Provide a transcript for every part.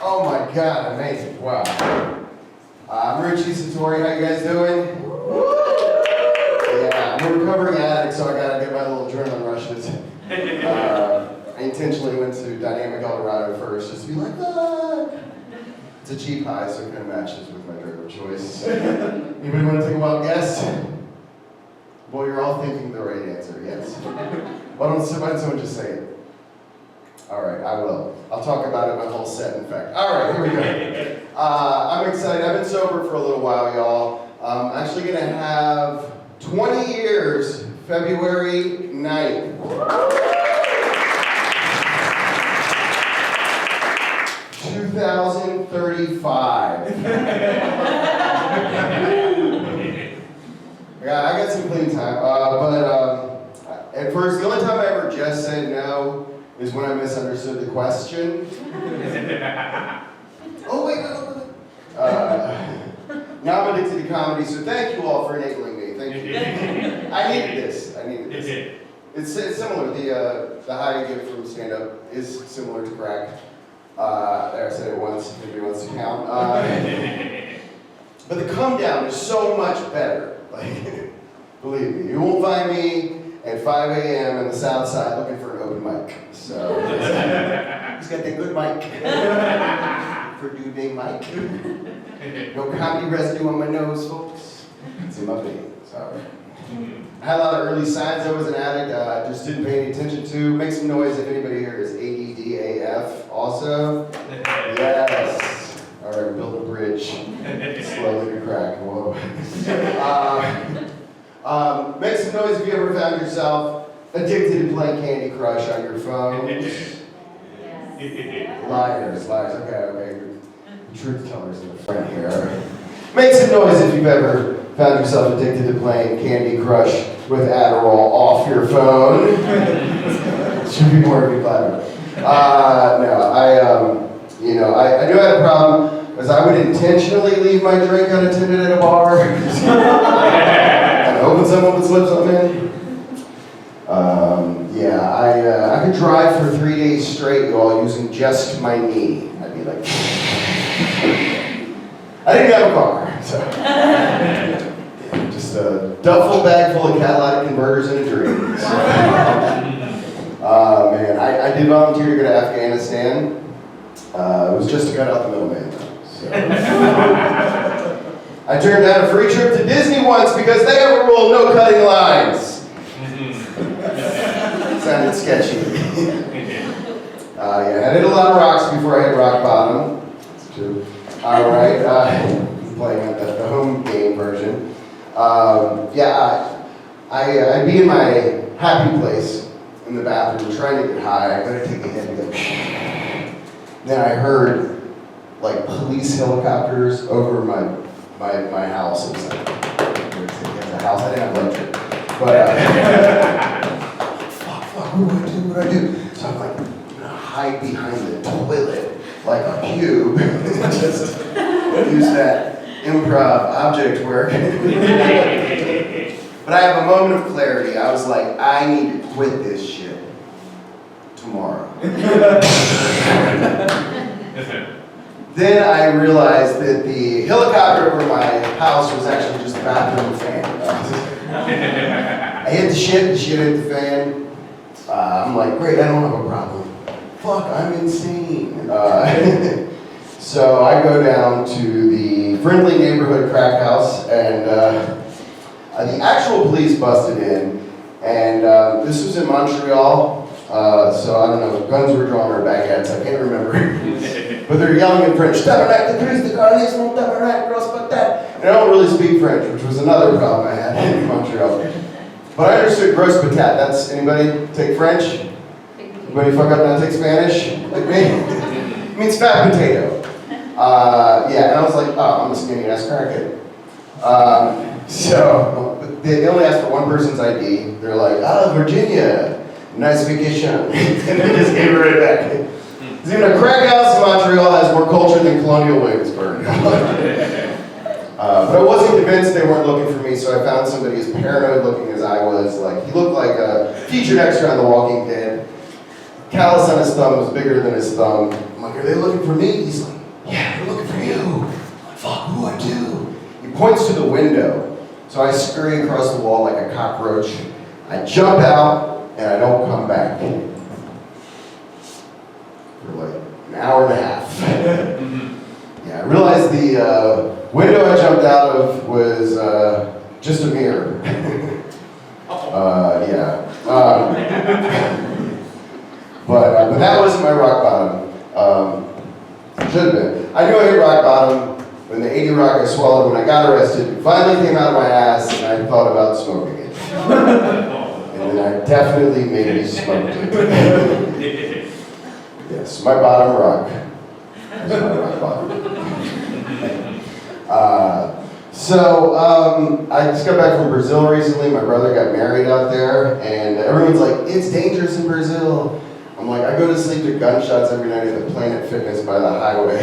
Oh my God, amazing, wow. I'm Richie Satori, how you guys doing? Yeah, I'm a recovering addict, so I gotta get my little adrenaline rushes. I intentionally went to Dynamic Eldorado first, just to be like, ah. It's a cheap high, so it kind of matches with my drug of choice. Anybody want to take a wild guess? Well, you're all thinking the right answer, yes. Why don't someone just say it? All right, I will. I'll talk about it my whole set, in fact. All right, here we go. I'm excited. I've been sober for a little while, y'all. I'm actually going to have 20 years, February 9th. 2035. Yeah, I got some clean time. But at first, the only time I ever just said no is when I misunderstood the question. Oh, wait, no. Now I'm addicted to comedy, so thank you all for enabling me. Thank you. I needed this. It's similar. The high you get from stand-up is similar to crack. There, I said it once, if anybody wants to count. But the come down is so much better. Like, believe me, you won't find me at 5 a.m. in the South Side looking for an open mic. So, he's got that good mic. For dude named Mike. No comedy residue on my nose, folks. It's in my veins. Sorry. I had a lot of early signs I was an addict, just didn't pay any attention to. Make some noise if anybody here is ADDAF also. Yes. All right, build a bridge. Slowly to crack. Whoa. Make some noise if you ever found yourself addicted to playing Candy Crush on your phone. Yes. Liars. Okay. The truth tellers in the front here. Make some noise if you've ever found yourself addicted to playing Candy Crush with Adderall off your phone. Should be more of you glad. I knew I had a problem because I would intentionally leave my drink unattended at a bar. And hoping someone would slip something in. I could drive for 3 days straight, y'all, using just my knee. I'd be like, I didn't have a car, so. Just a duffel bag full of catalytic converters and a dream. So, I did volunteer to go to Afghanistan. It was just to cut out the middleman, though. So. I turned down a free trip to Disney once because they have a rule, no cutting lines. Sounded sketchy. I did a lot of rocks before I hit rock bottom. That's true. All right, playing the home game version. I'd be in my happy place in the bathroom trying to get high. I gotta take a hit and go. Then I heard like police helicopters over my house. It was like the house. I didn't have electric, but what do I do? So I'm like, I'm gonna hide behind the toilet like a cube. Just use that improv object work. But I have a moment of clarity. I was like, I need to quit this shit tomorrow. Then I realized that the helicopter over my house was actually just a bathroom fan. I hit the shit hit the fan. I'm like, great, I don't have a problem. Fuck, I'm insane. So I go down to the friendly neighborhood crack house, and the actual police busted in, and this was in Montreal, so I don't know, guns were drawn or baguettes, I can't remember. But they're yelling in French, tabarnak, the Christ, the carnisme, tabarnak, gross, but that. And I don't really speak French, which was another problem I had in Montreal. But I understood gross patat. That's, anybody take French? Anybody fuck up now take Spanish? Like me? It means fat potato. And I was like, oh, I'm a skinny ass crackhead. So they only asked for one person's ID. They're like, Virginia, nice vacation. And they just gave it right back. Because even a crack house in Montreal has more culture than Colonial Williamsburg. But I wasn't convinced they weren't looking for me, so I found somebody as paranoid looking as I was. Like, he looked like a featured extra on The Walking Dead. callus on his thumb was bigger than his thumb. I'm like, are they looking for me? He's like, yeah, they're looking for you. I'm like, fuck, what do I do? He points to the window. So I scurry across the wall like a cockroach. I jump out, and I don't come back. For like an hour and a half. Yeah, I realized the window I jumped out of was just a mirror. Yeah. But that wasn't my rock bottom. Should have been. I knew I hit rock bottom when the 80 rock I swallowed when I got arrested finally came out of my ass, and I thought about smoking it. And then I definitely maybe smoked it. Yes, my bottom rock. That's my rock bottom. I just got back from Brazil recently. My brother got married out there, and everyone's like, it's dangerous in Brazil. I'm like, I go to sleep to gunshots every night at the Planet Fitness by the highway.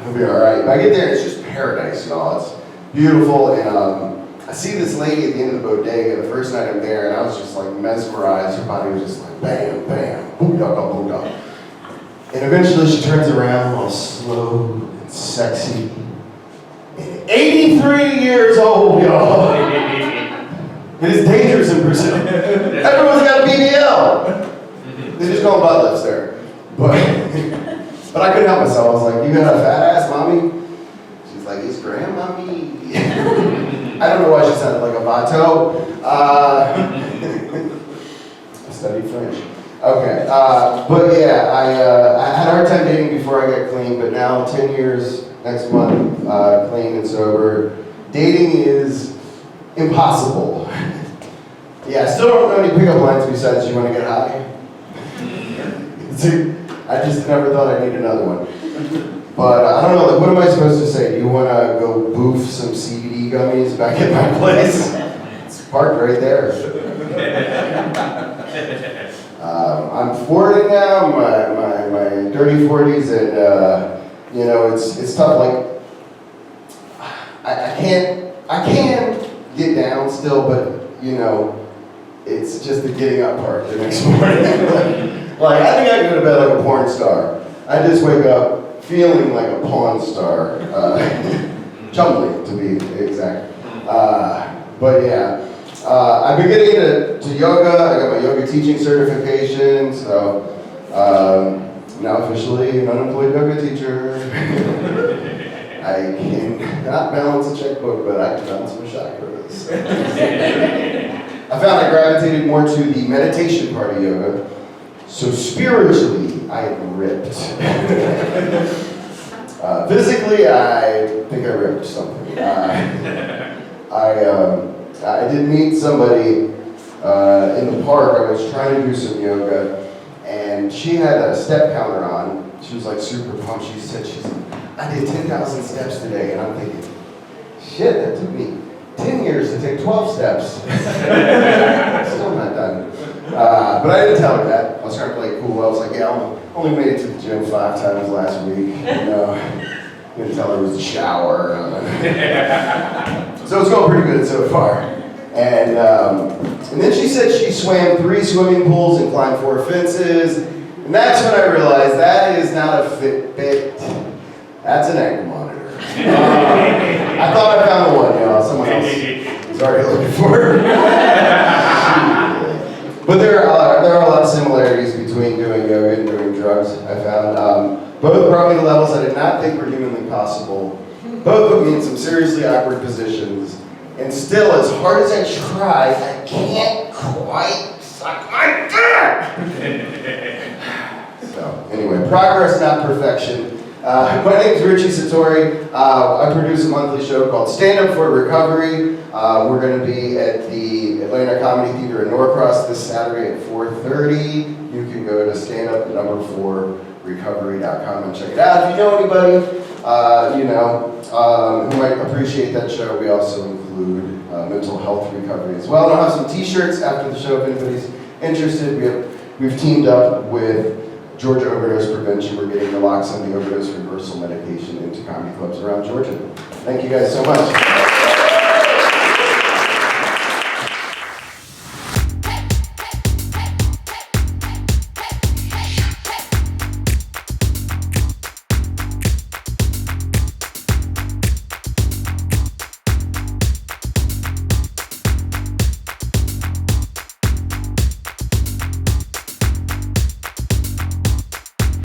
It'll be all right. But I get there, it's just paradise, y'all. It's beautiful, and I see this lady at the end of the bodega the first night I'm there, and I was just like mesmerized. Her body was just like bam, bam, boom-da, boom-da. And eventually she turns around all slow and sexy. And 83 years old, y'all. It is dangerous in Brazil. Everyone's got a BBL. They just call them butt lifts there. But I couldn't help myself. I was like, you got a fat ass, mommy? She's like, it's grandmommy. I don't know why she sounded like a vato. I studied French. Okay, but yeah, I had a hard time dating before I got clean, but now 10 years next month, clean and sober. Dating is impossible. Yeah, I still don't know any pickup lines besides you want to get high. I just never thought I'd need another one. But I don't know, like, what am I supposed to say? Do you want to go boof some CBD gummies back at my place? It's parked right there. I'm 40 now, my dirty 40s, and you know, it's tough. Like, I can get down still, but you know, it's just the getting up part the next morning. Like, I think I can go to bed like a porn star. I just wake up feeling like a pawn star, Chumley to be exact. But yeah. I've been getting into yoga. I got my yoga teaching certification, so now officially an unemployed yoga teacher. I cannot balance a checkbook, but I can balance my chakras. I found I gravitated more to the meditation part of yoga, so spiritually I am ripped. Physically, I think I ripped something. I did meet somebody in the park. I was trying to do some yoga, and she had a step counter on. She was like super pumped. She said, I did 10,000 steps today, and I'm thinking, shit, that took me 10 years to take 12 steps. Still not done. But I didn't tell her that. I was trying to play cool. I was like, yeah, I only made it to the gym 5 times last week. You know, didn't tell her it was a shower. So it's going pretty good so far. And then she said she swam 3 swimming pools and climbed 4 fences. And that's when I realized that is not a Fitbit. That's an ankle monitor. I thought I found one, y'all. Someone else was already looking for it. But there are a lot of similarities between doing yoga and doing drugs, I found. Both brought me to levels I did not think were humanly possible. Both put me in some seriously awkward positions. And still, as hard as I try, I can't quite suck my dick! So, anyway, progress, not perfection. My name is Richie Satori. I produce a monthly show called Stand Up for Recovery. We're going to be at the Atlanta Comedy Theater in Norcross this Saturday at 4:30. You can go to standup4recovery.com and check it out. If you know anybody, who might appreciate that show, we also include mental health recovery as well. And I'll have some t-shirts after the show if anybody's interested. We've teamed up with Georgia Overdose Prevention. We're getting the naloxone, the overdose reversal medication into comedy clubs around Georgia. Thank you guys so much.